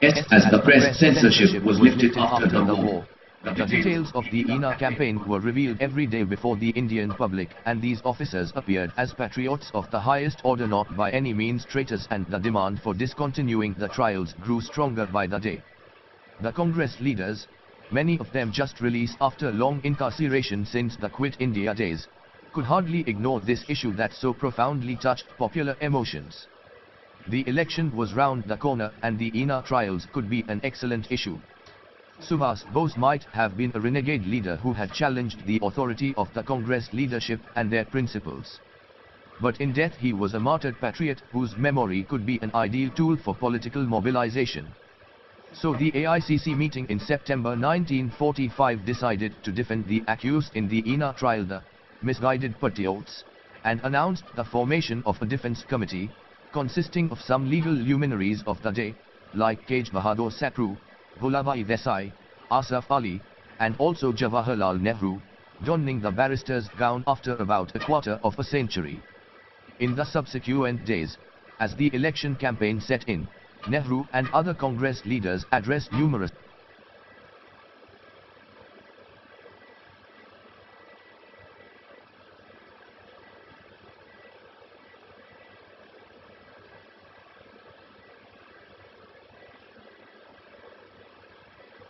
as the press censorship was lifted after the war. The details of the INA campaign were revealed every day before the Indian public, and these officers appeared as patriots of the highest order, not by any means traitors, and the demand for discontinuing the trials grew stronger by the day. The Congress leaders, many of them just released after long incarceration since the Quit India days, could hardly ignore this issue that so profoundly touched popular emotions. The election was round the corner, and the INA trials could be an excellent issue. Subhas Bose might have been a renegade leader who had challenged the authority of the Congress leadership and their principles. But in death he was a martyred patriot whose memory could be an ideal tool for political mobilization. So the AICC meeting in September 1945 decided to defend the accused in the INA trial, the misguided patriots, and announced the formation of a defense committee, consisting of some legal luminaries of the day, like Kaj Bahadur Sakru, Vallabhbhai Desai, Asaf Ali, and also Jawaharlal Nehru, donning the barrister's gown after about a quarter of a century. In the subsequent days, as the election campaign set in, Nehru and other Congress leaders addressed numerous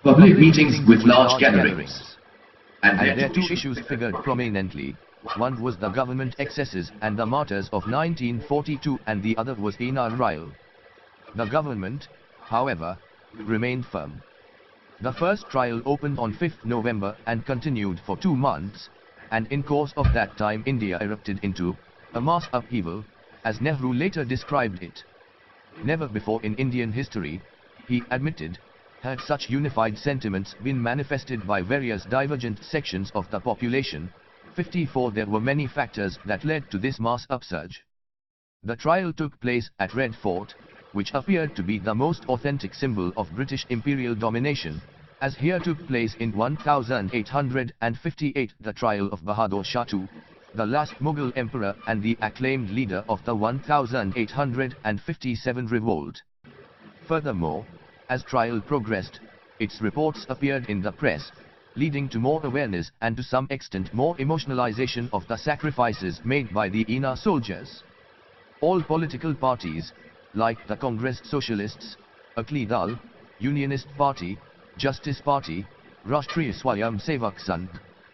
public meetings with large gatherings, and their two issues figured prominently. One was the government excesses and the martyrs of 1942, and the other was INA trial. The government, however, remained firm. The first trial opened on 5th November and continued for 2 months, and in course of that time India erupted into a mass upheaval, as Nehru later described it. Never before in Indian history, he admitted, had such unified sentiments been manifested by various divergent sections of the population. 54 There were many factors that led to this mass upsurge. The trial took place at Red Fort, which appeared to be the most authentic symbol of British imperial domination, as here took place in 1858 the trial of Bahadur Shah II, the last Mughal emperor and the acclaimed leader of the 1857 revolt. Furthermore, as trial progressed, its reports appeared in the press, leading to more awareness and to some extent more emotionalization of the sacrifices made by the INA soldiers. All political parties, like the Congress Socialists, Akali Dal, Unionist Party, Justice Party, Rashtriya Swayam Sevak Sangh,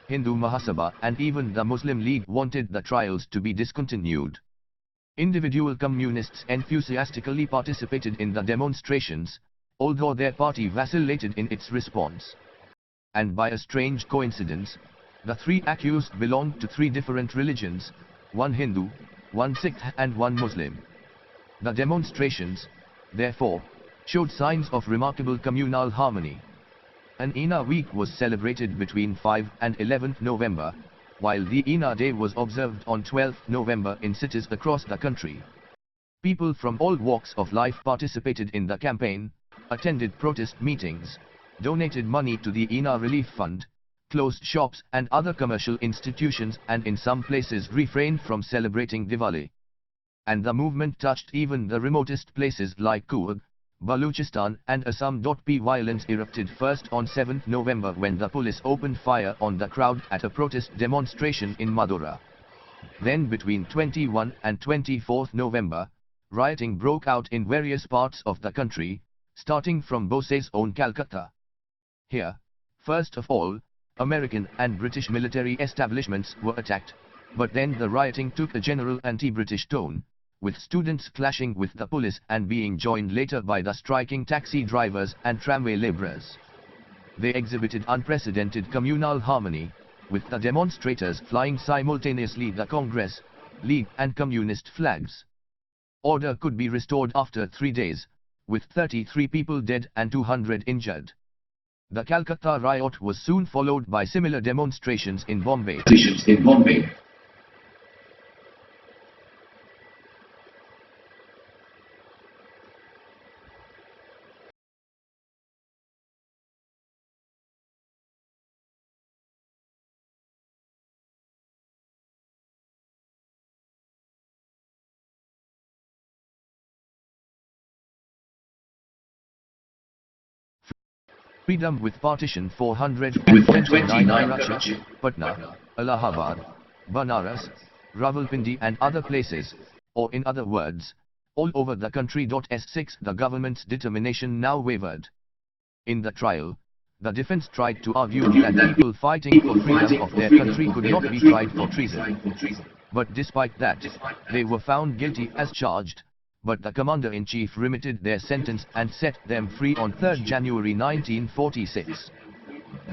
Hindu Mahasabha, and even the Muslim League wanted the trials to be discontinued. Individual communists enthusiastically participated in the demonstrations, although their party vacillated in its response. And by a strange coincidence, the three accused belonged to three different religions, one Hindu, one Sikh and one Muslim. The demonstrations, therefore, showed signs of remarkable communal harmony. An INA week was celebrated between 5 and 11th November, while the INA Day was observed on 12th November in cities across the country. People from all walks of life participated in the campaign, attended protest meetings, donated money to the INA Relief Fund, closed shops and other commercial institutions, and in some places refrained from celebrating Diwali. And the movement touched even the remotest places like Coorg, Baluchistan and Assam. Violence erupted first on 7th November when the police opened fire on the crowd at a protest demonstration in Madura. Then between 21 and 24th November, rioting broke out in various parts of the country, starting from Bose's own Calcutta. Here, first of all, American and British military establishments were attacked, but then the rioting took a general anti-British tone, with students clashing with the police and being joined later by the striking taxi drivers and tramway laborers. They exhibited unprecedented communal harmony, with the demonstrators flying simultaneously the Congress, League and Communist flags. Order could be restored after 3 days, with 33 people dead and 200 injured. The Calcutta riot was soon followed by similar demonstrations in Bombay. freedom with partition with 429 29 Karachi, Patna, Allahabad, Banaras, Rawalpindi and other places, or in other words, all over the country. S6 The government's determination now wavered. In the trial, the defense tried to argue that people fighting for freedom of their country could not be tried for treason. But despite that, they were found guilty as charged, but the commander-in-chief remitted their sentence and set them free on 3 January 1946.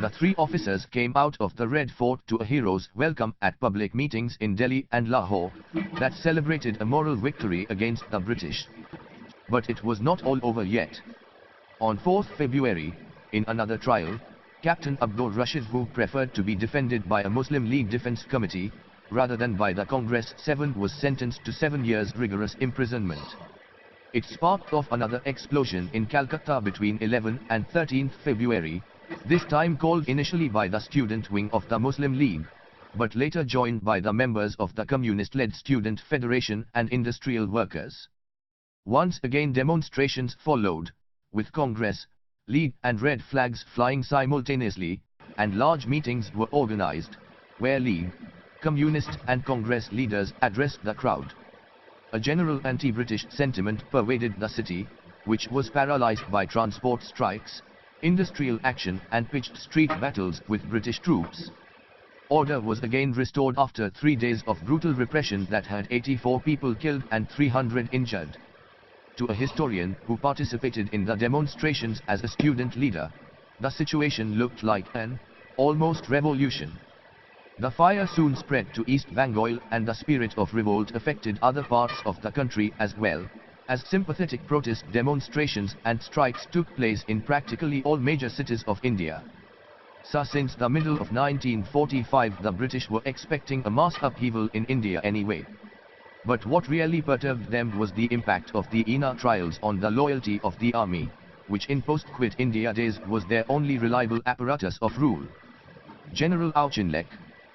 The three officers came out of the Red Fort to a hero's welcome at public meetings in Delhi and Lahore that celebrated a moral victory against the British. But it was not all over yet. On 4 February, in another trial, Captain Abdur Rashid, who preferred to be defended by a Muslim League Defence Committee, rather than by the Congress 7, was sentenced to 7 years rigorous imprisonment. It sparked off another explosion in Calcutta between 11 and 13 February, this time called initially by the student wing of the Muslim League, but later joined by the members of the communist-led Student Federation and industrial workers. Once again demonstrations followed, with Congress, League and red flags flying simultaneously, and large meetings were organized, where League, Communist and Congress leaders addressed the crowd. A general anti-British sentiment pervaded the city, which was paralyzed by transport strikes, industrial action and pitched street battles with British troops. Order was again restored after 3 days of brutal repression that had 84 people killed and 300 injured. To a historian who participated in the demonstrations as a student leader, the situation looked like an almost revolution. The fire soon spread to East Bengal and the spirit of revolt affected other parts of the country as well, as sympathetic protest demonstrations and strikes took place in practically all major cities of India. So since the middle of 1945 the British were expecting a mass upheaval in India anyway. But what really perturbed them was the impact of the INA trials on the loyalty of the army, which in post-quit India days was their only reliable apparatus of rule. General Auchinleck,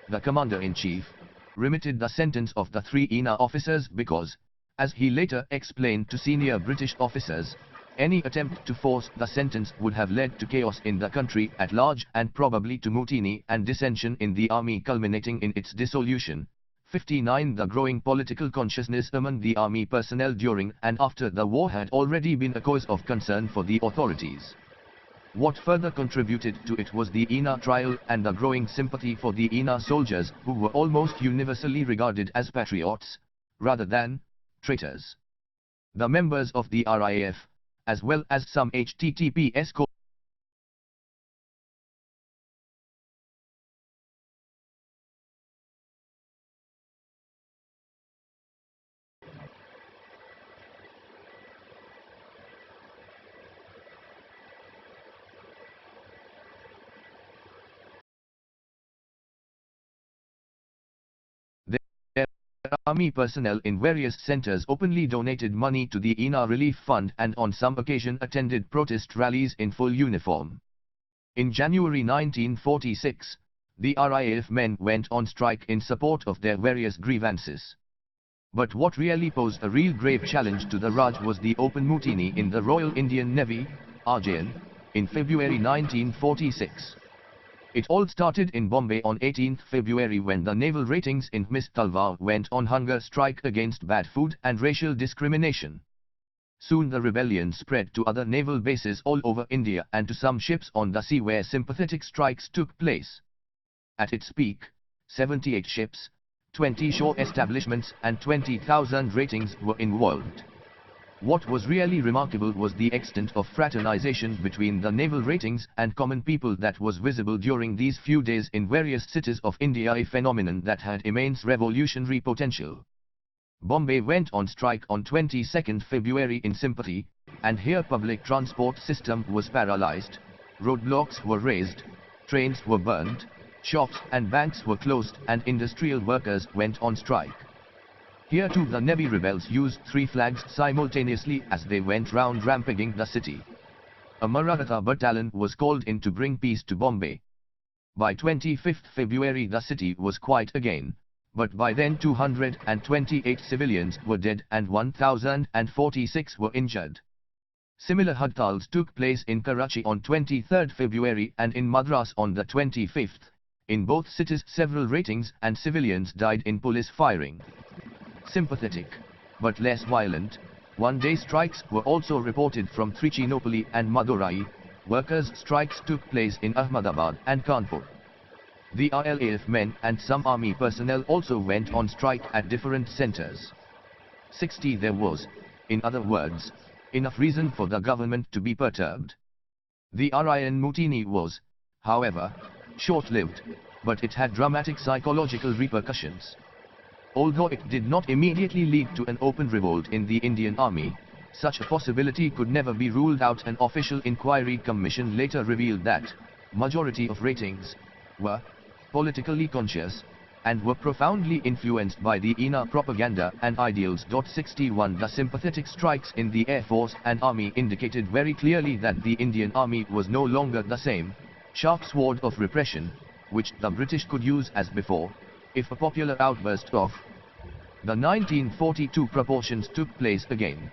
the commander-in-chief, remitted the sentence of the 3 INA officers because, as he later explained to senior British officers, any attempt to force the sentence would have led to chaos in the country at large and probably to mutiny and dissension in the army culminating in its dissolution. 59 The growing political consciousness among the army personnel during and after the war had already been a cause of concern for the authorities. What further contributed to it was the INA trial and the growing sympathy for the INA soldiers who were almost universally regarded as patriots, rather than traitors. The members of the RAF, as well as some https army personnel in various centers openly donated money to the INA Relief Fund and on some occasion attended protest rallies in full uniform. In January 1946, the RAF men went on strike in support of their various grievances. But what really posed a real grave challenge to the Raj was the open mutiny in the Royal Indian Navy, RJN, in February 1946. It all started in Bombay on 18 February when the naval ratings in Miss Talwar went on hunger strike against bad food and racial discrimination. Soon the rebellion spread to other naval bases all over India and to some ships on the sea where sympathetic strikes took place. At its peak, 78 ships, 20 shore establishments and 20,000 ratings were involved. What was really remarkable was the extent of fraternization between the naval ratings and common people that was visible during these few days in various cities of India, a phenomenon that had immense revolutionary potential. Bombay went on strike on 22 February in sympathy, and here public transport system was paralyzed, roadblocks were raised, trains were burned, shops and banks were closed and industrial workers went on strike. Here too the Navy rebels used 3 flags simultaneously as they went round rampaging the city. A Maratha battalion was called in to bring peace to Bombay. By 25 February the city was quiet again, but by then 228 civilians were dead and 1,046 were injured. Similar hagtals took place in Karachi on 23 February and in Madras on the 25th. In both cities several ratings and civilians died in police firing. Sympathetic, but less violent, one-day strikes were also reported from Trichinopoli and Madurai. Workers' strikes took place in Ahmedabad and Kanpur. The RLAF men and some army personnel also went on strike at different centers. 60 There was, in other words, enough reason for the government to be perturbed. The RIN Mutiny was, however, short-lived, but it had dramatic psychological repercussions. Although it did not immediately lead to an open revolt in the Indian Army, such a possibility could never be ruled out. An official inquiry commission later revealed that majority of ratings were politically conscious and were profoundly influenced by the INA propaganda and ideals. 61 The sympathetic strikes in the Air Force and Army indicated very clearly that the Indian Army was no longer the same sharp sword of repression, which the British could use as before, if a popular outburst of the 1942 proportions took place again.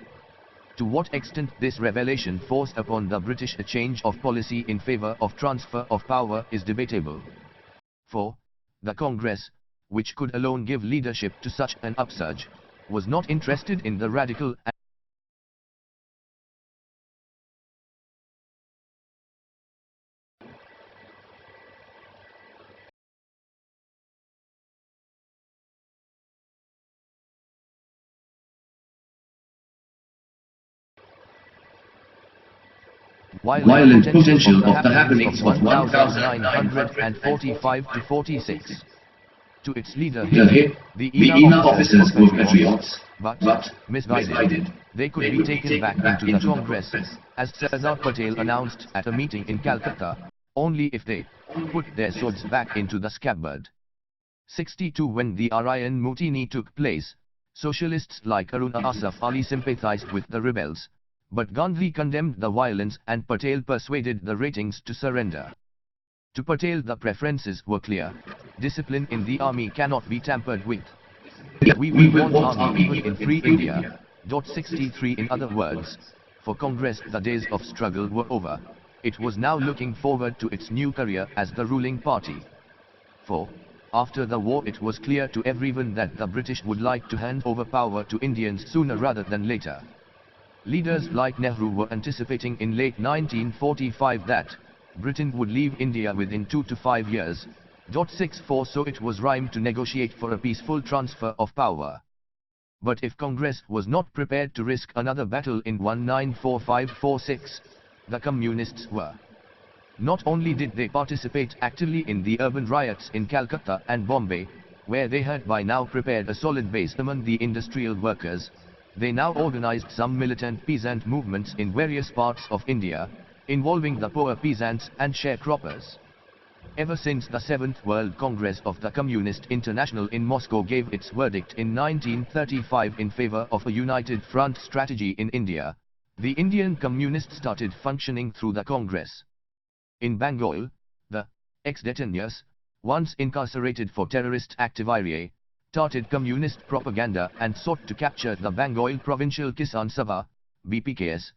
To what extent this revelation forced upon the British a change of policy in favor of transfer of power is debatable. For the Congress, which could alone give leadership to such an upsurge, was not interested in the radical and violent potential of the happenings of 1945 to 46. To its leader the INA officers were patriots, but misguided. They could be taken back into the Congress, as Sardar Patel announced at a meeting in Calcutta, only if they put their swords back into the scabbard. 62 When the RIN Mutiny took place, socialists like Aruna Asaf Ali sympathized with the rebels, but Gandhi condemned the violence and Patel persuaded the ratings to surrender. To Patel the preferences were clear: discipline in the army cannot be tampered with. We will want army even in free India. 63 In other words, for Congress the days of struggle were over. It was now looking forward to its new career as the ruling party. For, after the war it was clear to everyone that the British would like to hand over power to Indians sooner rather than later. Leaders like Nehru were anticipating in late 1945 that Britain would leave India within 2 to 5 years. 64 So it was time to negotiate for a peaceful transfer of power. But if Congress was not prepared to risk another battle in 1945-46, the Communists were. Not only did they participate actively in the urban riots in Calcutta and Bombay, where they had by now prepared a solid base among the industrial workers, they now organized some militant peasant movements in various parts of India, involving the poor peasants and sharecroppers. Ever since the 7th World Congress of the Communist International in Moscow gave its verdict in 1935 in favor of a united front strategy in India, the Indian Communists started functioning through the Congress. In Bengal, the ex-detainees, once incarcerated for terrorist activity, started communist propaganda and sought to capture the Bengal Provincial Kisan Sabha, BPKS.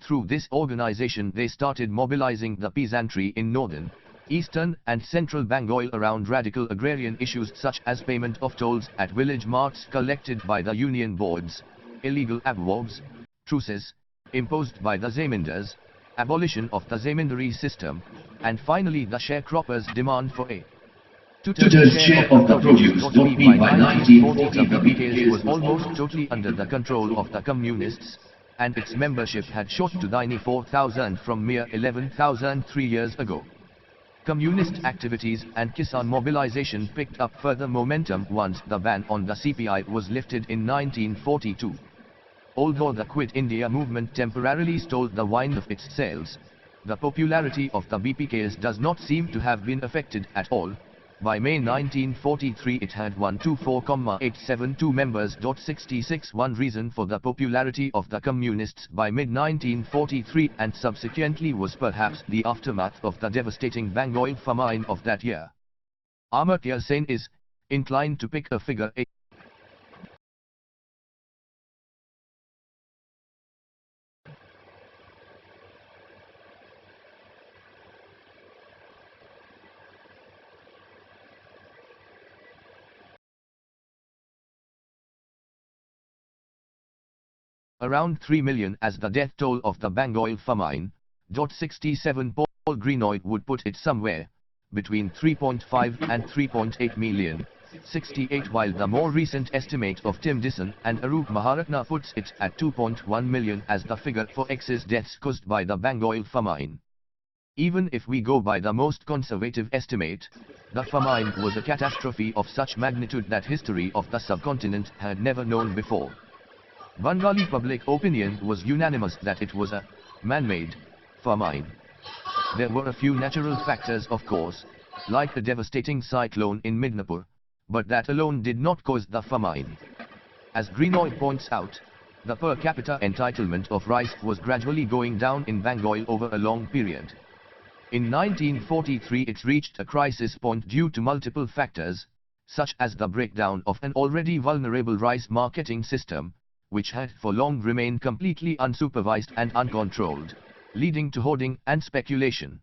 Through this organization they started mobilizing the peasantry in northern, eastern and central Bengal around radical agrarian issues such as payment of tolls at village marts collected by the union boards, illegal abwogs, truces, imposed by the zamindars, abolition of the zamindari system, and finally the sharecroppers' demand for a two-thirds share of the produce. By 1940 the BPKS was almost totally under the control of the communists, and its membership had shot to 94,000 from mere 11,000 3 years ago. Communist activities and Kisan mobilization picked up further momentum once the ban on the CPI was lifted in 1942. Although the Quit India movement temporarily stalled the wind of its sails, the popularity of the BPKS does not seem to have been affected at all. By May 1943 it had 124,872 members. 66 One reason for the popularity of the communists by mid-1943 and subsequently was perhaps the aftermath of the devastating Bengal famine of that year. Amartya Sen is inclined to pick a figure 8. Around 3 million as the death toll of the Bengal famine. 67 Paul Greenoid would put it somewhere between 3.5 and 3.8 million. 68 while the more recent estimate of Tim Dixon and Arup Maharatna puts it at 2.1 million as the figure for excess deaths caused by the Bengal famine. Even if we go by the most conservative estimate, the famine was a catastrophe of such magnitude that history of the subcontinent had never known before. Bengali public opinion was unanimous that it was a man-made famine. There were a few natural factors of course, like the devastating cyclone in Midnapur, but that alone did not cause the famine. As Greenoid points out, the per capita entitlement of rice was gradually going down in Bengal over a long period. In 1943 it reached a crisis point due to multiple factors, such as the breakdown of an already vulnerable rice marketing system, which had for long remained completely unsupervised and uncontrolled, leading to hoarding and speculation.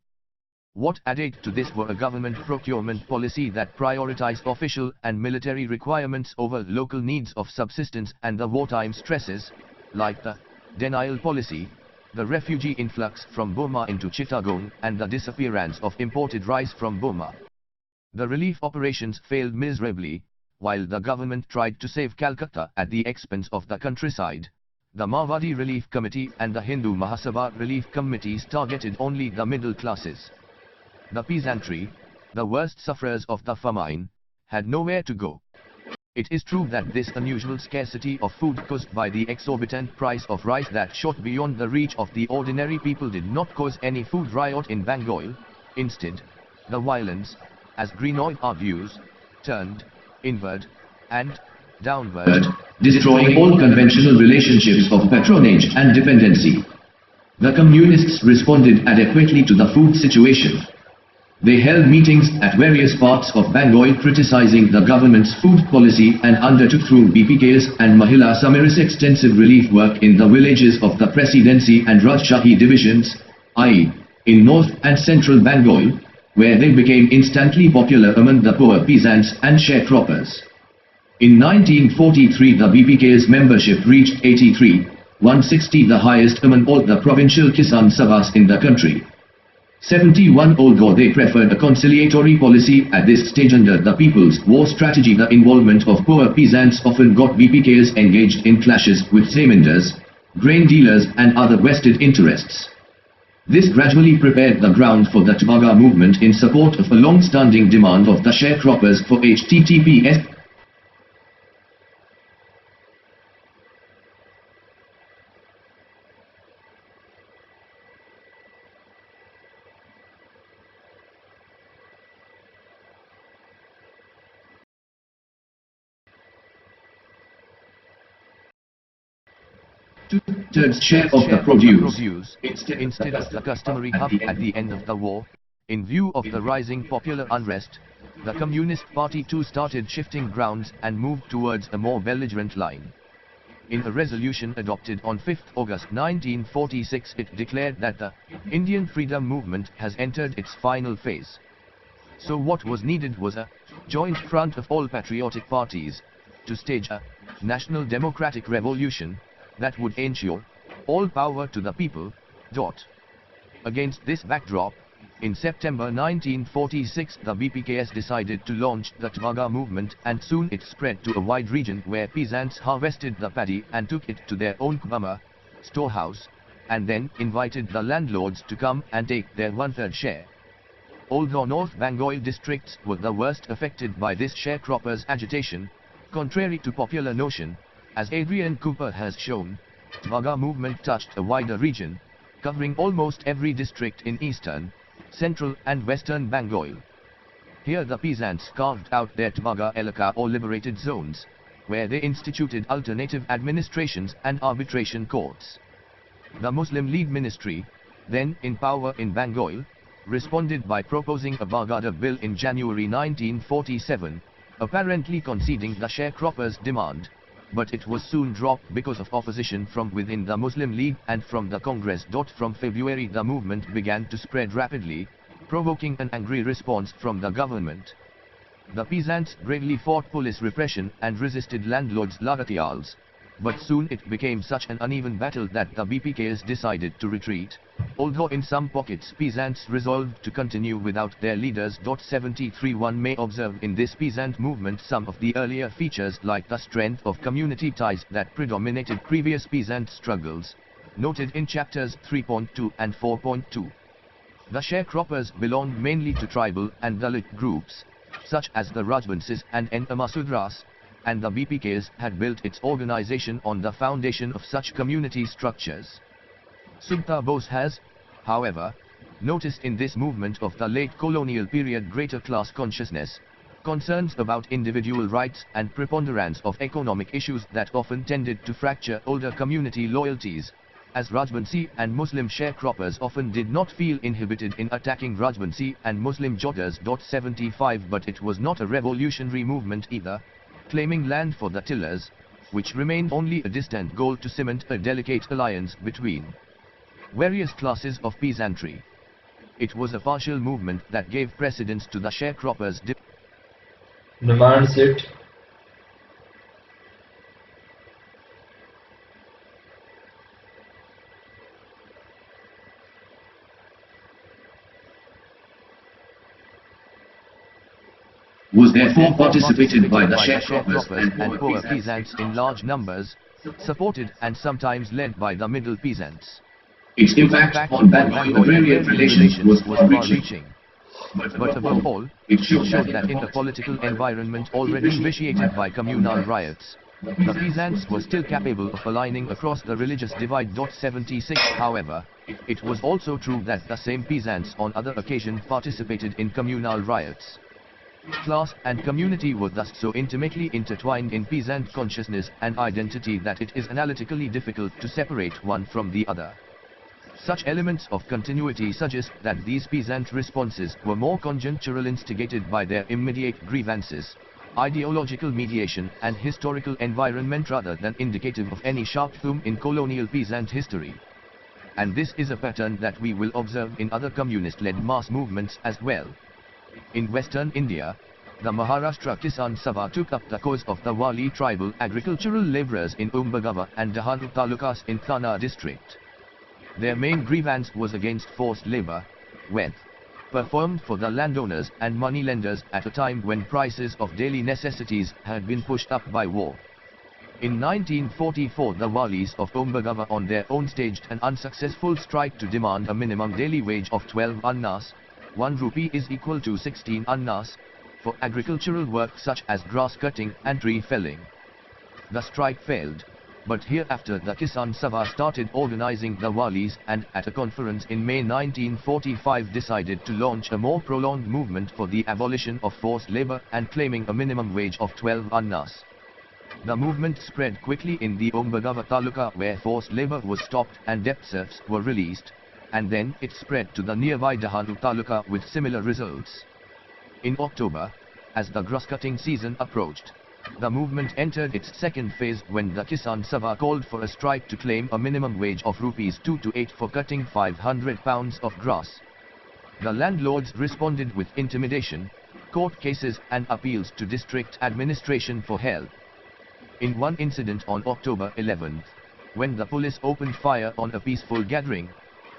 What added to this were a government procurement policy that prioritized official and military requirements over local needs of subsistence and the wartime stresses, like the denial policy, the refugee influx from Burma into Chittagong and the disappearance of imported rice from Burma. The relief operations failed miserably, while the government tried to save Calcutta at the expense of the countryside. The Marwadi Relief Committee and the Hindu Mahasabha relief committees targeted only the middle classes. The peasantry, the worst sufferers of the famine, had nowhere to go. It is true that this unusual scarcity of food caused by the exorbitant price of rice that shot beyond the reach of the ordinary people did not cause any food riot in Bengal. Instead, the violence, as Greenoid argues, turned inward and downward, destroying all conventional relationships of patronage and dependency. The communists responded adequately to the food situation. They held meetings at various parts of Bengal criticizing the government's food policy and undertook through BPK's and Mahila Samir's extensive relief work in the villages of the Presidency and Rajshahi divisions, i.e., in north and central Bengal, where they became instantly popular among the poor peasants and sharecroppers. In 1943 the BPK's membership reached 83,160, the highest among all the provincial Kisan Sabhas in the country. 71 although they preferred a conciliatory policy at this stage under the People's War strategy, the involvement of poor peasants often got BPKs engaged in clashes with zamindars, grain dealers and other vested interests. This gradually prepared the ground for the Tvaga movement in support of a long-standing demand of the sharecroppers for https two-thirds share of the produce, instead of the customary hub at the end of the war. In view of the rising popular unrest, the Communist Party too started shifting grounds and moved towards a more belligerent line. In a resolution adopted on 5 August 1946 it declared that the Indian freedom movement has entered its final phase. So what was needed was a joint front of all patriotic parties to stage a national democratic revolution that would ensure all power to the people. Against this backdrop, in September 1946 the BPKS decided to launch the Tvaga movement, and soon it spread to a wide region where peasants harvested the paddy and took it to their own kubama, storehouse, and then invited the landlords to come and take their one-third share. Although North Bengal districts were the worst affected by this sharecroppers' agitation, contrary to popular notion, as Adrian Cooper has shown, Tvaga movement touched a wider region, covering almost every district in eastern, central and western Bengal. Here the peasants carved out their Tvaga Elaka or liberated zones, where they instituted alternative administrations and arbitration courts. The Muslim League ministry, then in power in Bengal, responded by proposing a Bagada bill in January 1947, apparently conceding the sharecroppers' demand, but it was soon dropped because of opposition from within the Muslim League and from the Congress. From February the movement began to spread rapidly, provoking an angry response from the government. The peasants bravely fought police repression and resisted landlords' lagatiyals, But soon it became such an uneven battle that the BPKs decided to retreat, although in some pockets peasants resolved to continue without their leaders. 73 One may observe in this peasant movement some of the earlier features like the strength of community ties that predominated previous peasant struggles, noted in chapters 3.2 and 4.2. The sharecroppers belonged mainly to tribal and Dalit groups, such as the Rajbansis and Masudras, and the BPKs had built its organization on the foundation of such community structures. Sukta Bose has, however, noticed in this movement of the late colonial period greater class consciousness, concerns about individual rights and preponderance of economic issues that often tended to fracture older community loyalties, as Rajbansi and Muslim sharecroppers often did not feel inhibited in attacking Rajbansi and Muslim joggers. 75 But it was not a revolutionary movement either, claiming land for the tillers, which remained only a distant goal to cement a delicate alliance between various classes of peasantry. It was a partial movement that gave precedence to the sharecroppers' demands it. Was therefore participated by the sharecroppers and poor peasants in large numbers, supported and sometimes led by the middle peasants. Its impact on agrarian relations was far-reaching. But above all, it showed that in a political environment already vitiated by communal riots, the peasants were still capable of aligning across the religious divide. 76 However, it was also true that the same peasants on other occasions participated in communal riots. Class and community were thus so intimately intertwined in peasant consciousness and identity that it is analytically difficult to separate one from the other. Such elements of continuity suggest that these peasant responses were more conjunctural, instigated by their immediate grievances, ideological mediation and historical environment rather than indicative of any sharp theme in colonial peasant history. And this is a pattern that we will observe in other communist-led mass movements as well. In western India, the Maharashtra Kisan Sabha took up the cause of the Wali tribal agricultural labourers in Umbagawa and Dahanu talukas in Thana district. Their main grievance was against forced labour, when performed for the landowners and moneylenders at a time when prices of daily necessities had been pushed up by war. In 1944 the Walis of Umbagawa on their own staged an unsuccessful strike to demand a minimum daily wage of 12 annas, 1 rupee is equal to 16 annas, for agricultural work such as grass cutting and tree felling. The strike failed, but hereafter the Kisan Sabha started organizing the Walis and at a conference in May 1945 decided to launch a more prolonged movement for the abolition of forced labor and claiming a minimum wage of 12 annas. The movement spread quickly in the Umbagawa Taluka where forced labor was stopped and debt serfs were released, and then it spread to the nearby Dahanu Taluka with similar results. In October, as the grass-cutting season approached, the movement entered its second phase when the Kisan Sabha called for a strike to claim a minimum wage of rupees 2 to 8 for cutting 500 pounds of grass. The landlords responded with intimidation, court cases and appeals to district administration for help. In one incident on October 11, when the police opened fire on a peaceful gathering,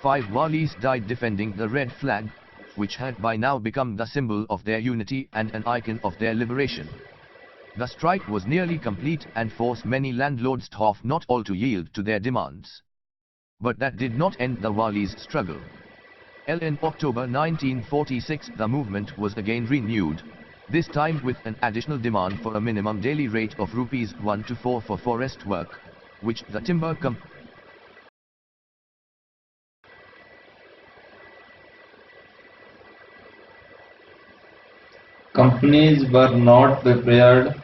5 Walis died defending the red flag, which had by now become the symbol of their unity and an icon of their liberation. The strike was nearly complete and forced many landlords not all to yield to their demands. But that did not end the Walis' struggle. In October 1946 the movement was again renewed, this time with an additional demand for a minimum daily rate of rupees 1 to 4 for forest work, which the timber companies were not prepared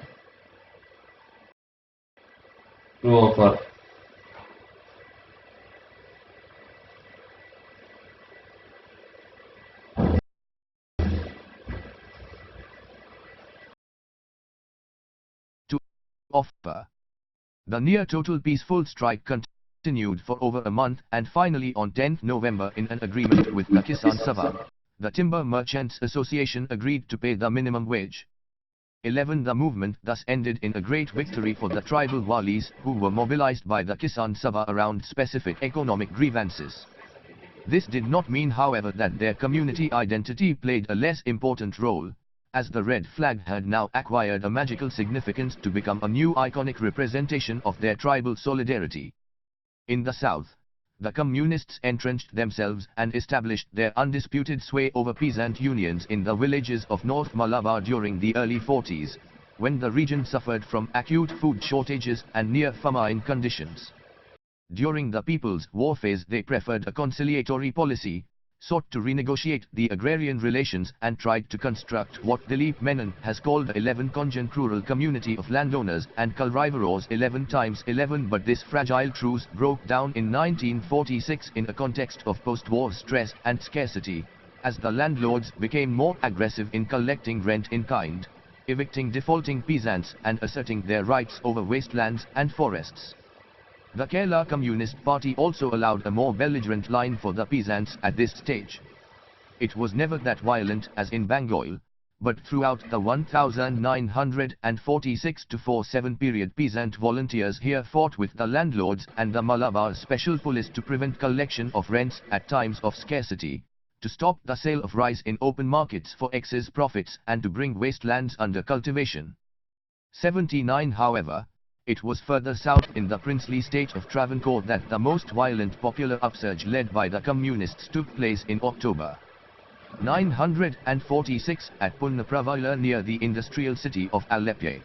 to offer. to offer. The near-total peaceful strike continued for over a month and finally on 10 November in an agreement with the Kisan Sabha, the Timber Merchants Association agreed to pay the minimum wage. 11 The movement thus ended in a great victory for the tribal walis who were mobilized by the Kisan Sabha around specific economic grievances. This did not mean, however, that their community identity played a less important role, as the red flag had now acquired a magical significance to become a new iconic representation of their tribal solidarity. In the south, the communists entrenched themselves and established their undisputed sway over peasant unions in the villages of North Malabar during the early 40s, when the region suffered from acute food shortages and near-famine conditions. During the People's War phase they preferred a conciliatory policy, sought to renegotiate the agrarian relations and tried to construct what Dilip Menon has called the 11 conjoint rural community of landowners and cultivators 11 times 11, but this fragile truce broke down in 1946 in a context of post-war stress and scarcity, as the landlords became more aggressive in collecting rent in kind, evicting defaulting peasants and asserting their rights over wastelands and forests. The Kerala Communist Party also allowed a more belligerent line for the peasants at this stage. It was never that violent as in Bengal, but throughout the 1946-47 period peasant volunteers here fought with the landlords and the Malabar Special Police to prevent collection of rents at times of scarcity, to stop the sale of rice in open markets for excess profits and to bring wastelands under cultivation. 79 However, it was further south in the princely state of Travancore that the most violent popular upsurge led by the communists took place in October 946 at Punnapravila near the industrial city of Alleppey.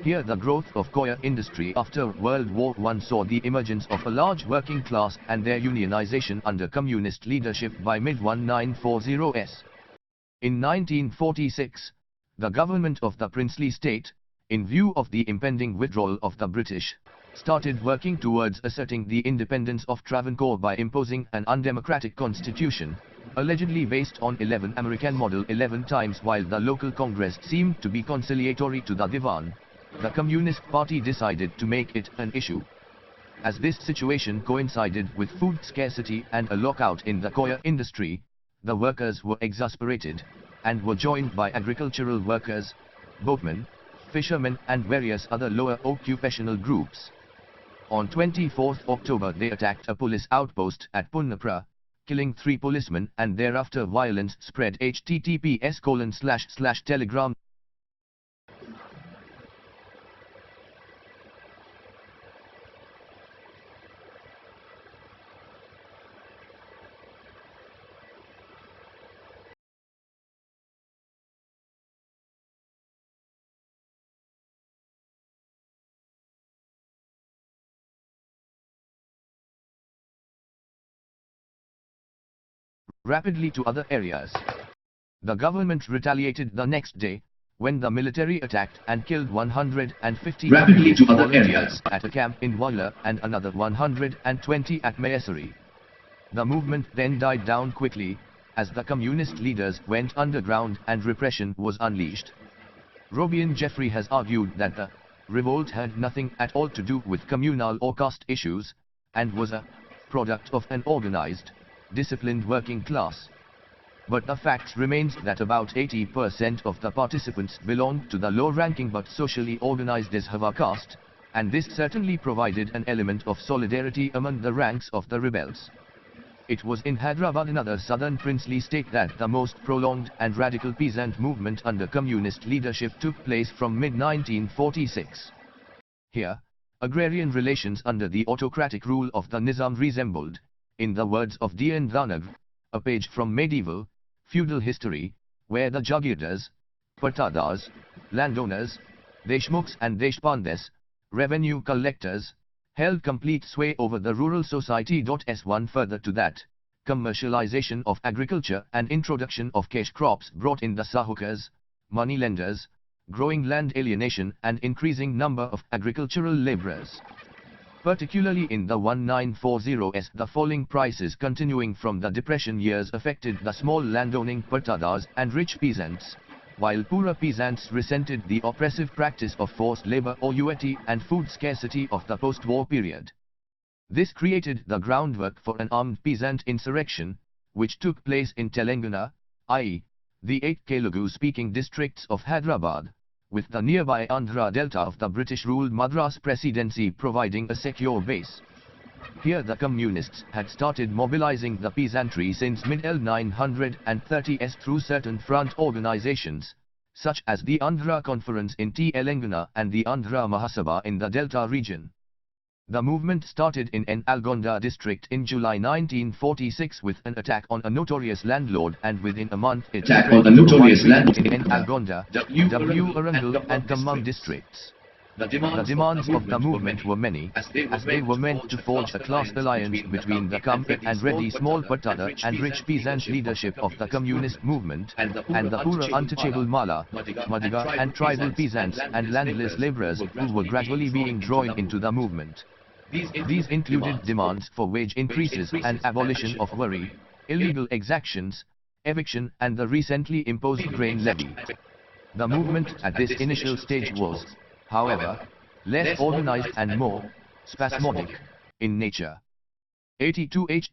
Here the growth of coir industry after World War I saw the emergence of a large working class and their unionization under communist leadership by mid-1940s. In 1946, the government of the princely state, in view of the impending withdrawal of the British, started working towards asserting the independence of Travancore by imposing an undemocratic constitution, allegedly based on 11 American model 11 times. While the local congress seemed to be conciliatory to the Divan, the Communist Party decided to make it an issue. As this situation coincided with food scarcity and a lockout in the coir industry, the workers were exasperated, and were joined by agricultural workers, boatmen, fishermen and various other lower occupational groups. On 24 October they attacked a police outpost at Punnapra, killing 3 policemen, and thereafter violence spread. https://telegram rapidly to other areas. The government retaliated the next day, when the military attacked and killed 150 rapidly to other volunteers areas. at a camp in Walla and another 120 at Mayasuri. The movement then died down quickly, as the communist leaders went underground and repression was unleashed. Robian Jeffrey has argued that the revolt had nothing at all to do with communal or caste issues, and was a product of an organized, disciplined working class. But the fact remains that about 80% of the participants belonged to the low-ranking but socially organized Deshava caste, and this certainly provided an element of solidarity among the ranks of the rebels. It was in Hyderabad, another southern princely state, that the most prolonged and radical peasant movement under communist leadership took place from mid-1946. Here, agrarian relations under the autocratic rule of the Nizam resembled, in the words of D.N. Dhanagr, a page from medieval, feudal history, where the Jagirdars, Patadars, landowners, Deshmukhs and Deshpandes, revenue collectors, held complete sway over the rural society. S1 Further to that, commercialization of agriculture and introduction of cash crops brought in the sahukars, moneylenders, growing land alienation and increasing number of agricultural laborers. Particularly in the 1940s, the falling prices continuing from the depression years affected the small landowning Patadars and rich peasants, while poorer peasants resented the oppressive practice of forced labor or ueti and food scarcity of the post-war period. This created the groundwork for an armed peasant insurrection, which took place in Telangana, i.e., the 8 Telugu-speaking districts of Hyderabad, with the nearby Andhra Delta of the British-ruled Madras Presidency providing a secure base. Here the communists had started mobilizing the peasantry since mid-1930s through certain front organizations, such as the Andhra Conference in Telangana and the Andhra Mahasabha in the Delta region. The movement started in Nalgonda district in July 1946 with an attack on a notorious landlord, and within a month it spread to in Nalgonda, W. Arundel and Khammam districts. The demands of the movement were many, as they were meant to forge a class alliance between the Kam and Reddy small Pattada and rich peasant leadership of the communist movement, and the poorer untouchable Mala, Madiga and tribal peasants and landless laborers who were gradually being drawn into the movement. These included demands for wage increases and abolition of worry, illegal exactions, eviction and the recently imposed grain levy. The movement at this initial stage was, however, less organized and more spasmodic in nature. 82H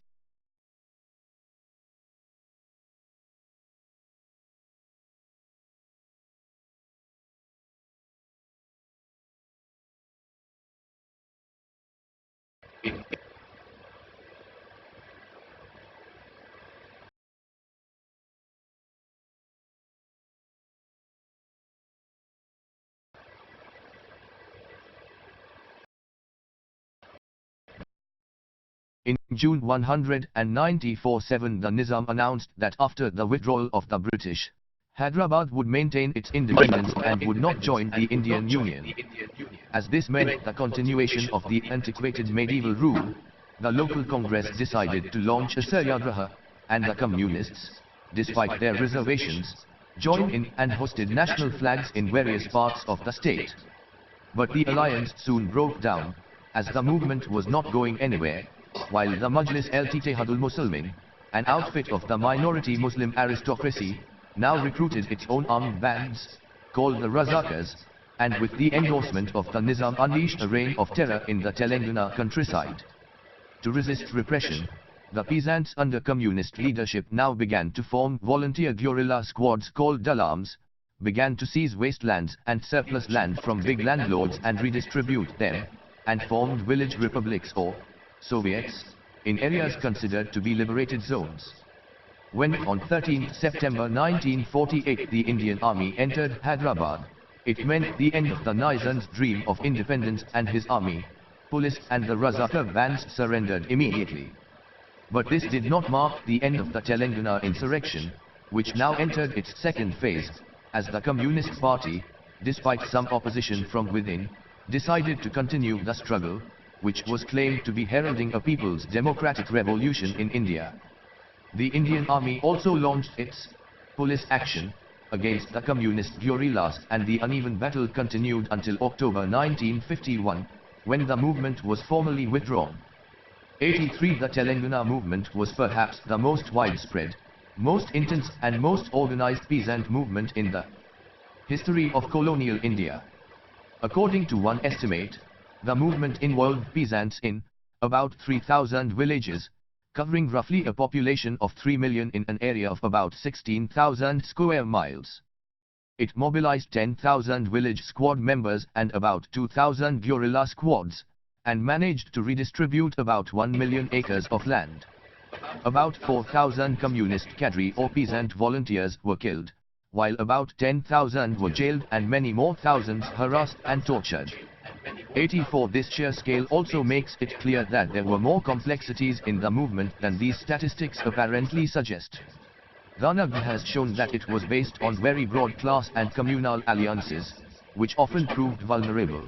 In June 194-7 the Nizam announced that after the withdrawal of the British, Hyderabad would maintain its independence and would not join the Indian Union. As this meant the continuation of the antiquated medieval rule, the local Congress decided to launch a Satyagraha, and the communists, despite their reservations, joined in and hosted national flags in various parts of the state. But the alliance soon broke down, as the movement was not going anywhere, while the Majlis el-Ittihadul Muslimin, an outfit of the minority Muslim aristocracy, now recruited its own armed bands, called the Razakars, and with the endorsement of the Nizam unleashed a reign of terror in the Telangana countryside. To resist repression, the peasants under communist leadership now began to form volunteer guerrilla squads called Dalams, began to seize wastelands and surplus land from big landlords and redistribute them, and formed village republics or Soviets, in areas considered to be liberated zones. When on 13 September 1948 the Indian Army entered Hyderabad, it meant the end of the Nizam's dream of independence, and his army, police and the Razakar bands surrendered immediately. But this did not mark the end of the Telangana insurrection, which now entered its second phase, as the Communist Party, despite some opposition from within, decided to continue the struggle, which was claimed to be heralding a people's democratic revolution in India. The Indian Army also launched its police action against the communist guerrillas, and the uneven battle continued until October 1951, when the movement was formally withdrawn. 83 The Telangana movement was perhaps the most widespread, most intense and most organized peasant movement in the history of colonial India. According to one estimate, the movement involved peasants in about 3,000 villages, covering roughly a population of 3 million in an area of about 16,000 square miles. It mobilized 10,000 village squad members and about 2,000 guerrilla squads, and managed to redistribute about 1 million acres of land. About 4,000 communist cadre or peasant volunteers were killed, while about 10,000 were jailed and many more thousands harassed and tortured. 84 This sheer scale also makes it clear that there were more complexities in the movement than these statistics apparently suggest. Ranagh has shown that it was based on very broad class and communal alliances, which often proved vulnerable.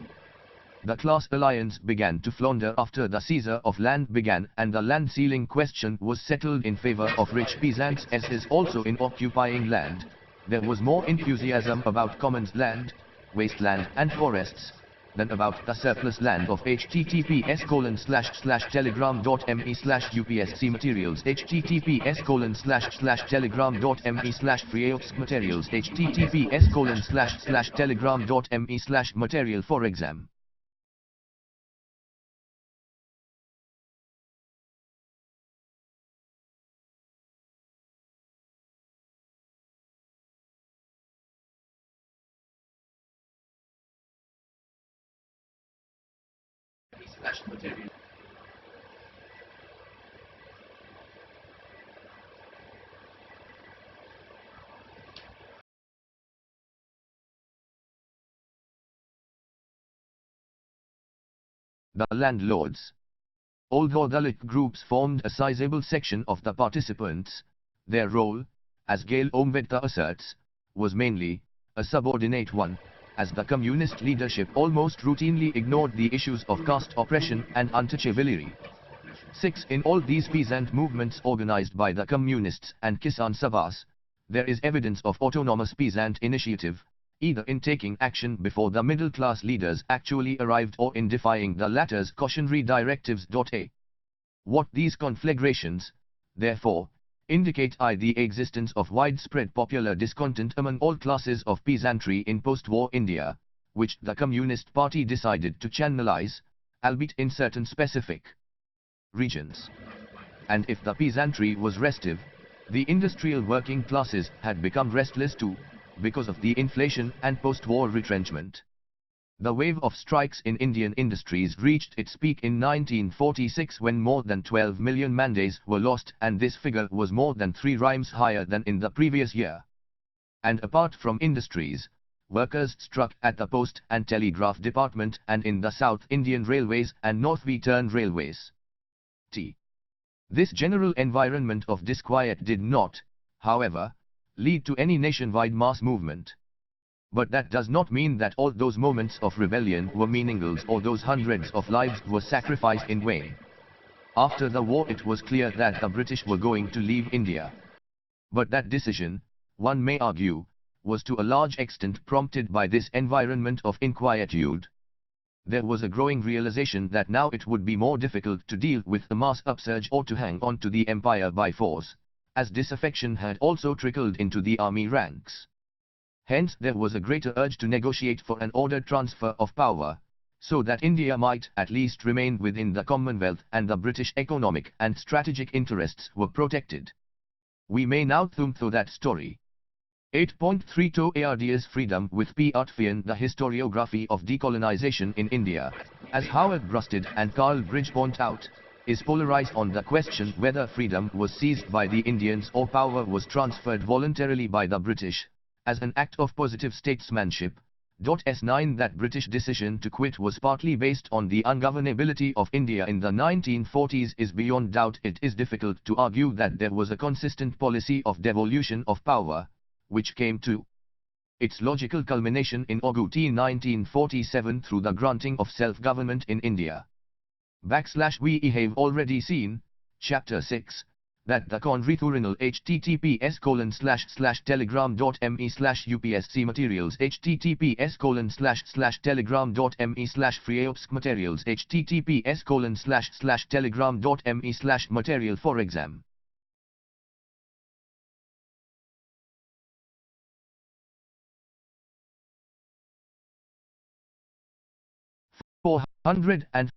The class alliance began to flounder after the seizure of land began, and the land ceiling question was settled in favor of rich peasants as is also in occupying land. There was more enthusiasm about commons land, wasteland and forests, than about the surplus land of https://telegram.me/upsc materials https://telegram.me/freeops materials https://telegram.me/material for exam The landlords. Although the Dalit groups formed a sizable section of the participants, their role, as Gail Omvedta asserts, was mainly a subordinate one, as the communist leadership almost routinely ignored the issues of caste oppression and untouchability. 6. In all these peasant movements organized by the communists and Kisan Sabhas, there is evidence of autonomous peasant initiative, either in taking action before the middle-class leaders actually arrived or in defying the latter's cautionary directives. What these conflagrations, therefore, indicate the existence of widespread popular discontent among all classes of peasantry in post-war India, which the Communist Party decided to channelize, albeit in certain specific regions. And if the peasantry was restive, the industrial working classes had become restless too, because of the inflation and post-war retrenchment. The wave of strikes in Indian industries reached its peak in 1946 when more than 12 million man-days were lost, and this figure was more than 3 times higher than in the previous year. And apart from industries, workers struck at the Post and Telegraph Department and in the South Indian Railways and North Western Railways. This general environment of disquiet did not, however, lead to any nationwide mass movement. But that does not mean that all those moments of rebellion were meaningless or those hundreds of lives were sacrificed in vain. After the war it was clear that the British were going to leave India. But that decision, one may argue, was to a large extent prompted by this environment of inquietude. There was a growing realization that now it would be more difficult to deal with the mass upsurge or to hang on to the empire by force, as disaffection had also trickled into the army ranks. Hence there was a greater urge to negotiate for an ordered transfer of power, so that India might at least remain within the Commonwealth and the British economic and strategic interests were protected. We may now thumb through that story. 8.32 ARDS Freedom with P. Artfian. The historiography of decolonization in India, as Howard Brusted and Carl Bridge point out, is polarized on the question whether freedom was seized by the Indians or power was transferred voluntarily by the British, as an act of positive statesmanship. S9 That British decision to quit was partly based on the ungovernability of India in the 1940s is beyond doubt. It is difficult to argue that there was a consistent policy of devolution of power, which came to its logical culmination in August 1947 through the granting of self-government in India. We have already seen, Chapter 6, that the Conrithurinal https://telegram.me/upsc materials https://telegram.me/freeopsk materials https://telegram.me/material for exam. Four hundred and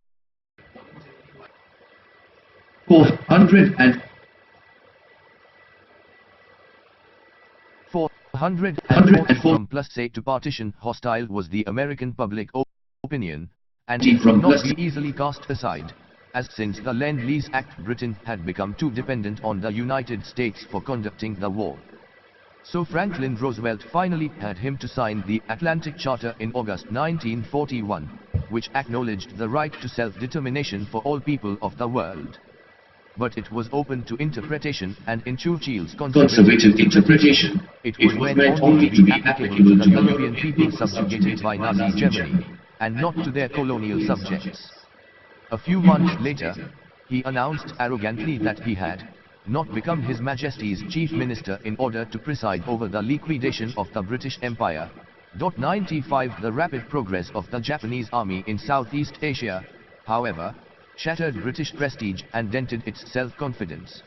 440 plus say to partition hostile was the American public opinion, and it could not be easily cast aside, as since the Lend-Lease Act Britain had become too dependent on the United States for conducting the war. So Franklin Roosevelt finally had him to sign the Atlantic Charter in August 1941, which acknowledged the right to self-determination for all people of the world. But it was open to interpretation, and in Churchill's conservative interpretation, it was meant only to be applicable to the European people subjugated by Nazi Germany, and not to their colonial subjects. A few months later, he announced arrogantly that he had not become His Majesty's Chief Minister in order to preside over the liquidation of the British Empire. 95 The rapid progress of the Japanese army in Southeast Asia, however, shattered British prestige and dented its self-confidence.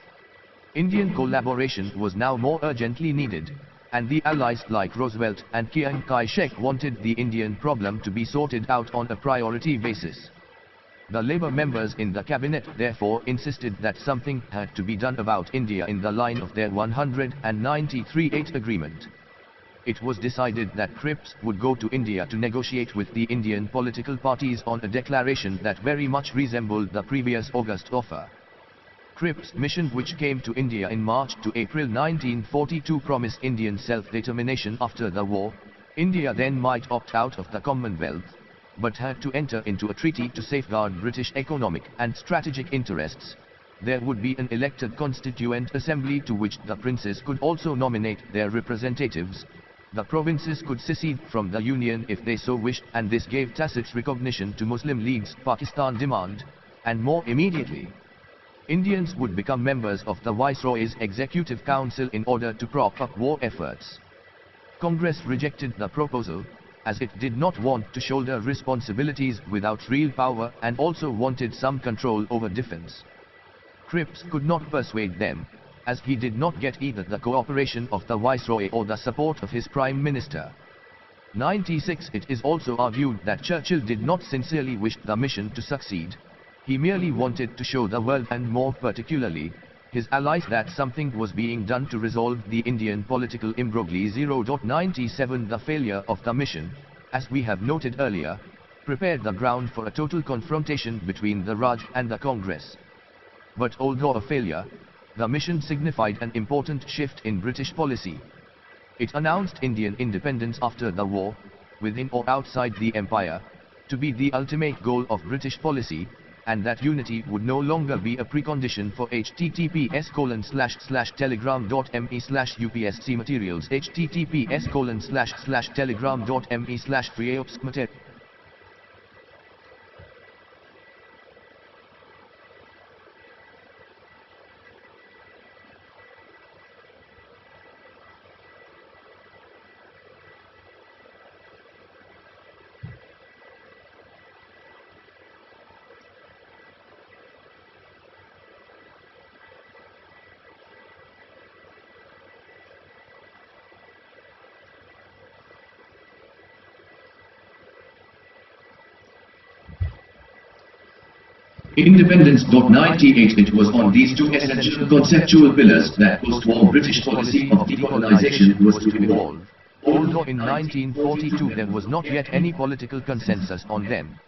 Indian collaboration was now more urgently needed, and the allies like Roosevelt and Chiang Kai-shek wanted the Indian problem to be sorted out on a priority basis. The Labour members in the cabinet therefore insisted that something had to be done about India in the line of their 193-8 agreement. it was decided that Cripps would go to India to negotiate with the Indian political parties on a declaration that very much resembled the previous August offer. Cripps' mission, which came to India in March to April 1942, promised Indian self-determination after the war. India then might opt out of the Commonwealth, but had to enter into a treaty to safeguard British economic and strategic interests. There would be an elected constituent assembly to which the princes could also nominate their representatives. The provinces could secede from the Union if they so wished, and this gave tacit recognition to Muslim League's Pakistan demand, and more immediately, Indians would become members of the Viceroy's Executive Council in order to prop up war efforts. Congress rejected the proposal, as it did not want to shoulder responsibilities without real power and also wanted some control over defense. Cripps could not persuade them, as he did not get either the cooperation of the Viceroy or the support of his Prime Minister. 96. It is also argued that Churchill did not sincerely wish the mission to succeed. He merely wanted to show the world, and more particularly, his allies, that something was being done to resolve the Indian political imbroglio. 97. The failure of the mission, as we have noted earlier, prepared the ground for a total confrontation between the Raj and the Congress. But although a failure, the mission signified an important shift in British policy. It announced Indian independence after the war, within or outside the empire, to be the ultimate goal of British policy, and that unity would no longer be a precondition for https://telegram.me/upsc materials, https://telegram.me/freeops materials. Independence. 98. It was on these two essential conceptual pillars that post-war British policy of decolonization was to evolve. Although in 1942 there was not yet any political consensus on them.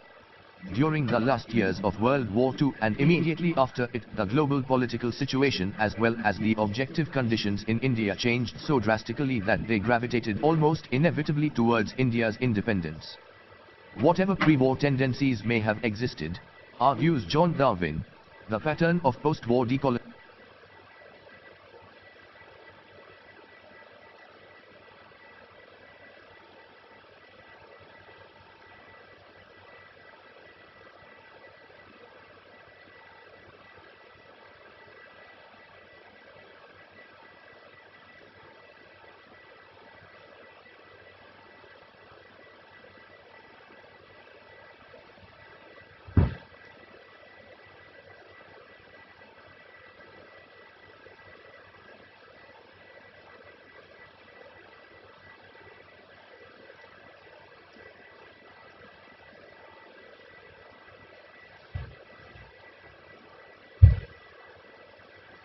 During the last years of World War II and immediately after it, the global political situation as well as the objective conditions in India changed so drastically that they gravitated almost inevitably towards India's independence. Whatever pre-war tendencies may have existed, argues John Darwin, the pattern of post-war decolonization.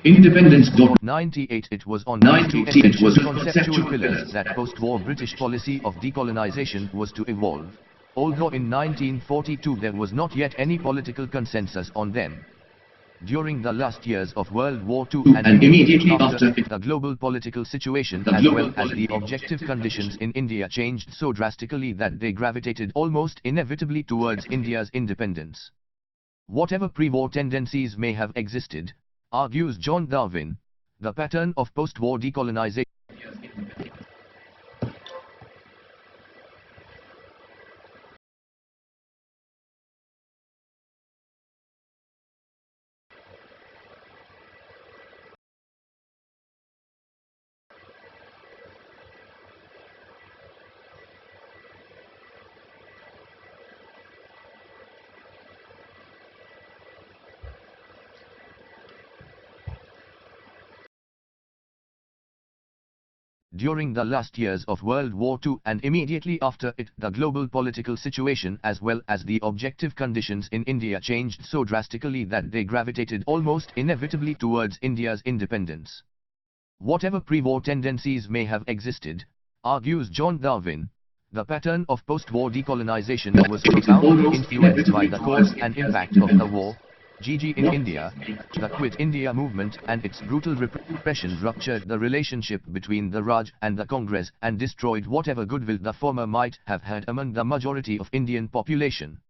Independence. 98. It was on 98. these two It was conceptual pillars that post-war British policy of decolonization was to evolve. Although in 1942 there was not yet any political consensus on them. During the last years of World War II and immediately after it, the global political situation as well as the objective conditions in India changed so drastically that they gravitated almost inevitably towards India's independence. Whatever pre-war tendencies may have existed, argues John Darwin, the pattern of post-war decolonization. During the last years of World War II and immediately after it, the global political situation as well as the objective conditions in India changed so drastically that they gravitated almost inevitably towards India's independence. Whatever pre-war tendencies may have existed, Argues John Darwin, the pattern of post-war decolonization was profoundly influenced by the cause and impact of the war, g.g. in India. The Quit India movement and its brutal repression ruptured the relationship between the Raj and the Congress and destroyed whatever goodwill the former might have had among the majority of Indian population.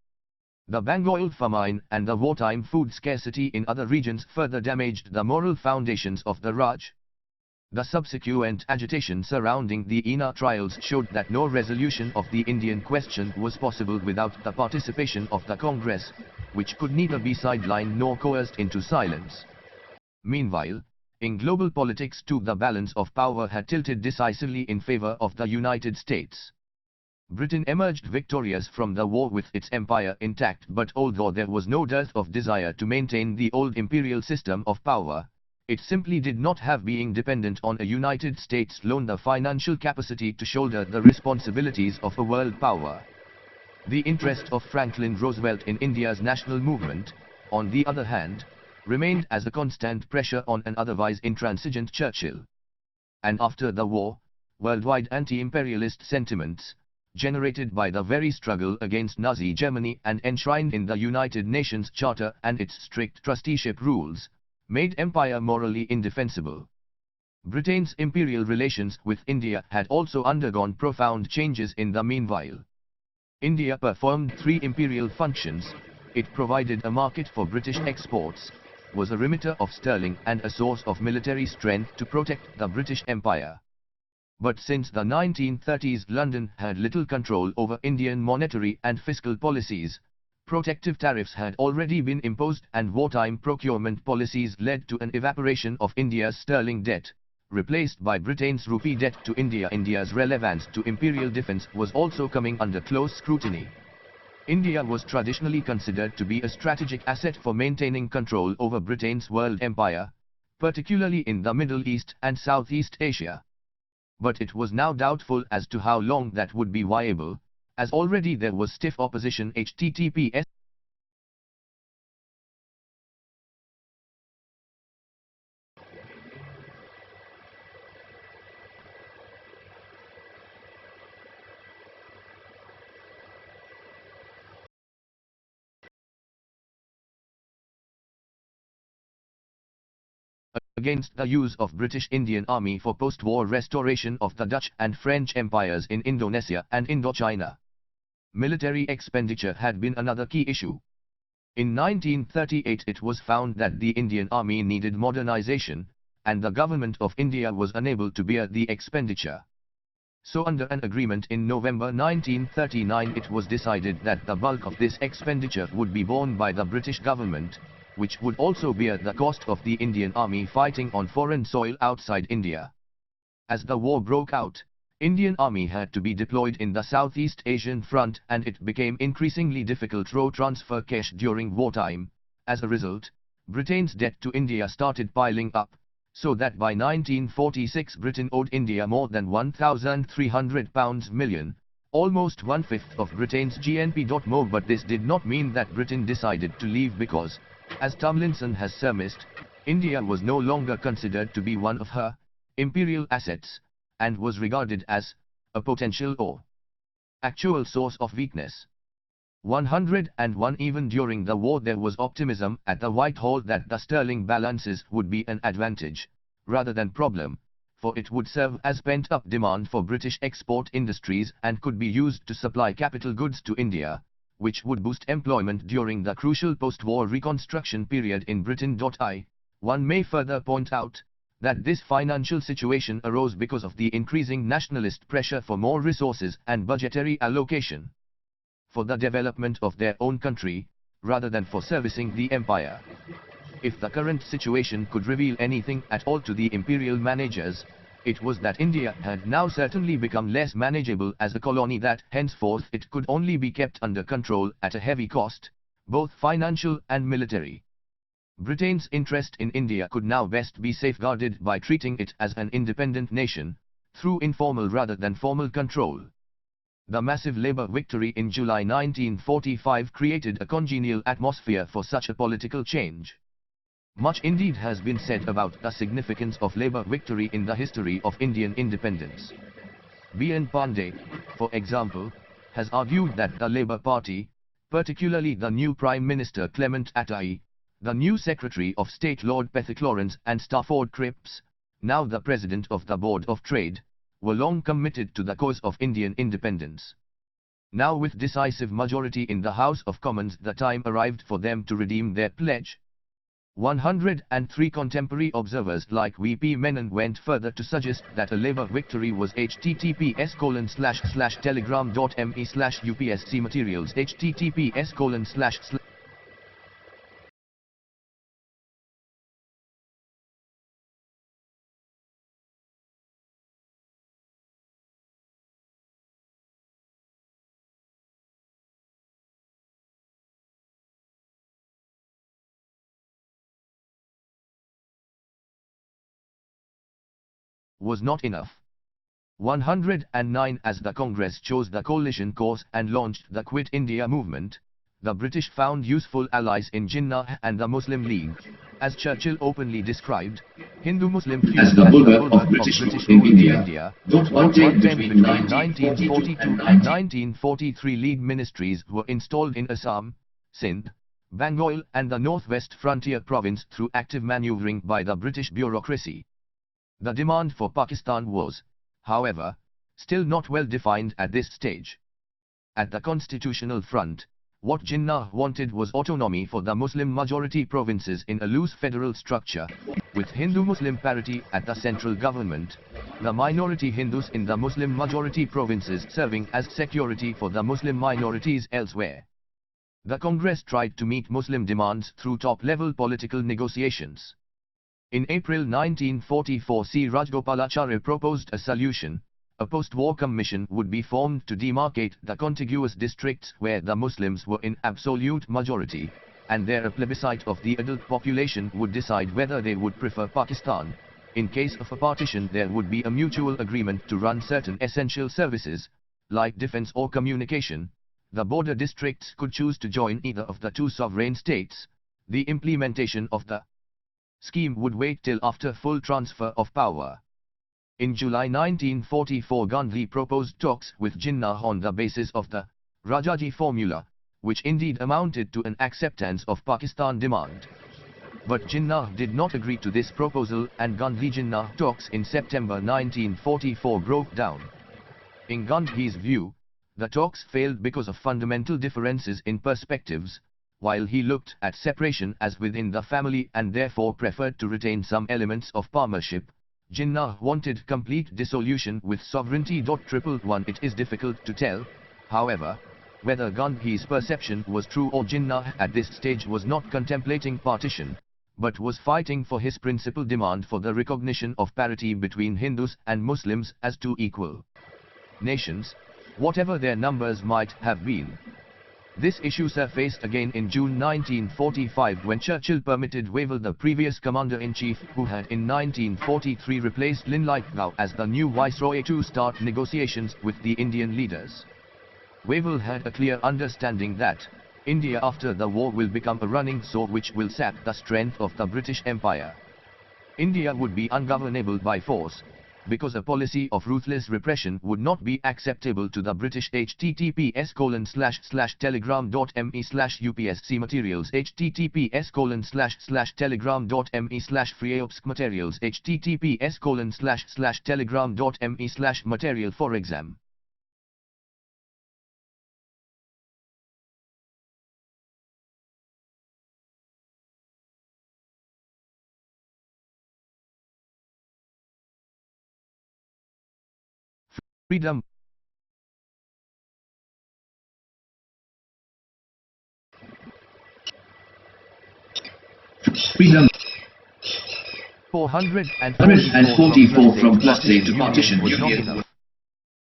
The Bengal famine and the wartime food scarcity in other regions further damaged the moral foundations of the Raj. The subsequent agitation surrounding the INA trials showed that no resolution of the Indian question was possible without the participation of the Congress, which could neither be sidelined nor coerced into silence. Meanwhile, in global politics too, the balance of power had tilted decisively in favor of the United States. Britain emerged victorious from the war with its empire intact, but although there was no dearth of desire to maintain the old imperial system of power, it simply did not have, being dependent on a United States alone, the financial capacity to shoulder the responsibilities of a world power. The interest of Franklin Roosevelt in India's national movement, on the other hand, remained as a constant pressure on an otherwise intransigent Churchill. And after the war, worldwide anti-imperialist sentiments, generated by the very struggle against Nazi Germany and enshrined in the United Nations Charter and its strict trusteeship rules, made empire morally indefensible. Britain's imperial relations with India had also undergone profound changes in the meanwhile. India performed three imperial functions: it provided a market for British exports, was a remitter of sterling and a source of military strength to protect the British Empire. But since the 1930s, London had little control over Indian monetary and fiscal policies. Protective tariffs had already been imposed and wartime procurement policies led to an evaporation of India's sterling debt, replaced by Britain's rupee debt to India. India's relevance to imperial defense was also coming under close scrutiny. India was traditionally considered to be a strategic asset for maintaining control over Britain's world empire, particularly in the Middle East and Southeast Asia. But it was now doubtful as to how long that would be viable, as already there was stiff opposition. https against the use of British Indian Army for post-war restoration of the Dutch and French empires in Indonesia and Indochina. Military expenditure had been another key issue. In 1938 it was found that the Indian Army needed modernization, and the government of India was unable to bear the expenditure. So under an agreement in November 1939 it was decided that the bulk of this expenditure would be borne by the British government, which would also bear the cost of the Indian Army fighting on foreign soil outside India. As the war broke out, Indian Army had to be deployed in the Southeast Asian front, and it became increasingly difficult to transfer cash during wartime. As a result, Britain's debt to India started piling up, so that by 1946 Britain owed India more than £1,300 million, almost one-fifth of Britain's GNP. More, but this did not mean that Britain decided to leave because, as Tomlinson has surmised, India was no longer considered to be one of her imperial assets, and was regarded as a potential or actual source of weakness. 101 Even during the war there was optimism at the Whitehall that the sterling balances would be an advantage, rather than problem, for it would serve as pent-up demand for British export industries and could be used to supply capital goods to India, which would boost employment during the crucial post-war reconstruction period in Britain. One may further point out that this financial situation arose because of the increasing nationalist pressure for more resources and budgetary allocation for the development of their own country, rather than for servicing the empire. If the current situation could reveal anything at all to the imperial managers, it was that India had now certainly become less manageable as a colony, that henceforth it could only be kept under control at a heavy cost, both financial and military. Britain's interest in India could now best be safeguarded by treating it as an independent nation, through informal rather than formal control. The massive Labour victory in July 1945 created a congenial atmosphere for such a political change. Much indeed has been said about the significance of Labour victory in the history of Indian independence. B.N. Pandey, for example, has argued that the Labour Party, particularly the new Prime Minister Clement Attlee, the new Secretary of State Lord Pethick Lawrence and Stafford Cripps, now the President of the Board of Trade, were long committed to the cause of Indian independence. Now with decisive majority in the House of Commons, the time arrived for them to redeem their pledge. 103 contemporary observers like V.P. Menon went further to suggest that a Labour victory was https://telegram.me/upsc materials https:// was not enough. 109 As the Congress chose the coalition course and launched the Quit India movement, the British found useful allies in Jinnah and the Muslim League, as Churchill openly described, Hindu-Muslim feud as the bulwark of British rule in India. One between 1942 and 1943 League ministries were installed in Assam, Sindh, Bengal and the Northwest Frontier Province through active manoeuvring by the British bureaucracy. The demand for Pakistan was, however, still not well defined at this stage. At the constitutional front, what Jinnah wanted was autonomy for the Muslim-majority provinces in a loose federal structure, with Hindu-Muslim parity at the central government, the minority Hindus in the Muslim-majority provinces serving as security for the Muslim minorities elsewhere. The Congress tried to meet Muslim demands through top-level political negotiations. In April 1944, C. Rajgopalachari proposed a solution. A post-war commission would be formed to demarcate the contiguous districts where the Muslims were in absolute majority, and there a plebiscite of the adult population would decide whether they would prefer Pakistan. In case of a partition, there would be a mutual agreement to run certain essential services, like defense or communication. The border districts could choose to join either of the two sovereign states. The implementation of the scheme would wait till after full transfer of power. In July 1944, Gandhi proposed talks with Jinnah on the basis of the Rajaji formula, which indeed amounted to an acceptance of Pakistan demand. But Jinnah did not agree to this proposal, and Gandhi-Jinnah talks in September 1944 broke down. In Gandhi's view, the talks failed because of fundamental differences in perspectives, while he looked at separation as within the family and therefore preferred to retain some elements of partnership. Jinnah wanted complete dissolution with sovereignty. 111 It is difficult to tell, however, whether Gandhi's perception was true or Jinnah at this stage was not contemplating partition, but was fighting for his principal demand for the recognition of parity between Hindus and Muslims as two equal nations, whatever their numbers might have been. This issue surfaced again in June 1945 when Churchill permitted Wavell, the previous commander-in-chief who had in 1943 replaced Linlithgow as the new viceroy, to start negotiations with the Indian leaders. Wavell had a clear understanding that India after the war will become a running sore which will sap the strength of the British Empire. India would be ungovernable by force, because a policy of ruthless repression would not be acceptable to the British. https://telegram.me/upsc materials https://telegram.me/freeopsk materials https://telegram.me/material for exam. Freedom. Freedom. 444 from Class A to partition was not enough.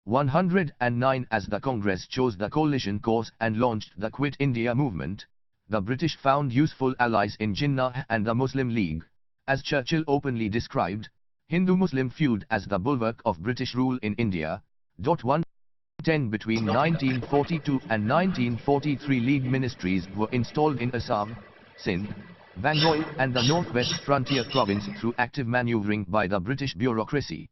109 As the Congress chose the coalition course and launched the Quit India movement, the British found useful allies in Jinnah and the Muslim League, as Churchill openly described, Hindu-Muslim feud as the bulwark of British rule in India. 110 Between 1942 and 1943 League ministries were installed in Assam, Sindh, Bengal and the Northwest Frontier Province through active manoeuvring by the British bureaucracy.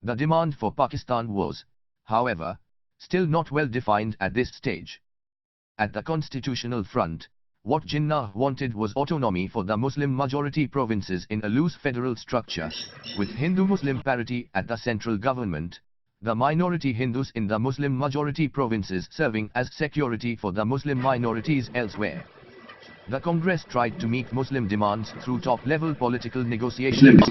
The demand for Pakistan was, however, still not well defined at this stage. At the constitutional front, what Jinnah wanted was autonomy for the Muslim-majority provinces in a loose federal structure, with Hindu-Muslim parity at the central government, the minority Hindus in the Muslim-majority provinces serving as security for the Muslim minorities elsewhere. The Congress tried to meet Muslim demands through top-level political negotiations.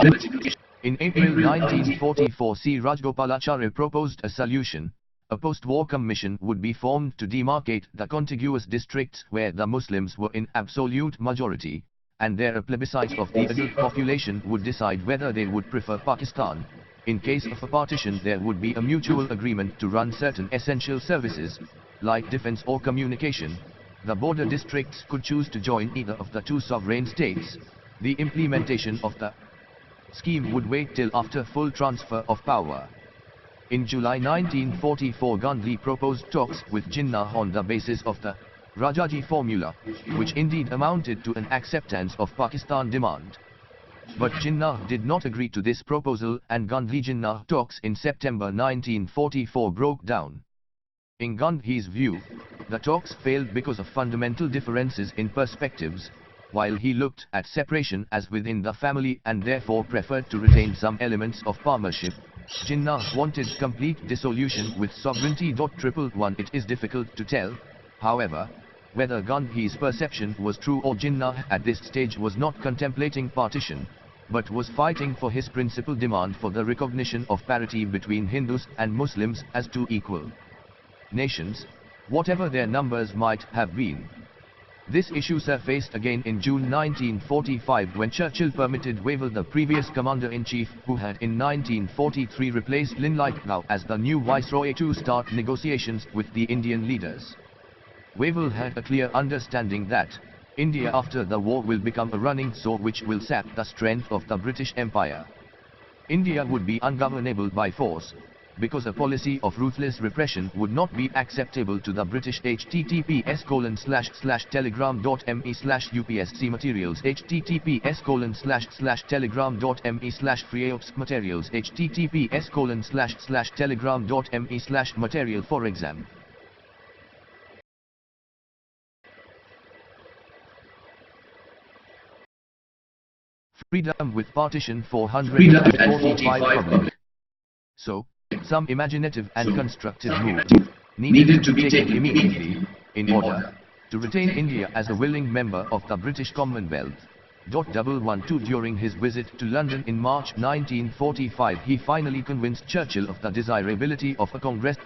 In April 1944, C. Rajgopalachari proposed a solution. A post-war commission would be formed to demarcate the contiguous districts where the Muslims were in absolute majority, and there a plebiscite of the adult population would decide whether they would prefer Pakistan. In case of a partition, there would be a mutual agreement to run certain essential services, like defense or communication. The border districts could choose to join either of the two sovereign states. The implementation of the scheme would wait till after full transfer of power. In July 1944, Gandhi proposed talks with Jinnah on the basis of the Rajaji formula, which indeed amounted to an acceptance of Pakistan demand. But Jinnah did not agree to this proposal, and Gandhi-Jinnah talks in September 1944 broke down. In Gandhi's view, the talks failed because of fundamental differences in perspectives, while he looked at separation as within the family and therefore preferred to retain some elements of partnership. Jinnah wanted complete dissolution with sovereignty. 111 It is difficult to tell, however, whether Gandhi's perception was true or Jinnah at this stage was not contemplating partition, but was fighting for his principal demand for the recognition of parity between Hindus and Muslims as two equal nations, whatever their numbers might have been. This issue surfaced again in June 1945 when Churchill permitted Wavell, the previous commander-in-chief who had in 1943 replaced Linlithgow as the new viceroy, to start negotiations with the Indian leaders. Wavell had a clear understanding that India after the war will become a running sore which will sap the strength of the British Empire. India would be ungovernable by force, because a policy of ruthless repression would not be acceptable to the British. https://telegram.me/upsc materials https://telegram.me/freeops materials https://telegram.me/material for exam. Freedom with partition 445 public. So, some imaginative and constructive move needed to be taken immediately, in order to retain India as a willing member of the British Commonwealth. 112 During his visit to London in March 1945, he finally convinced Churchill of the desirability of a Congress.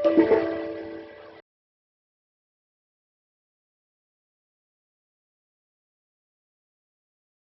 it.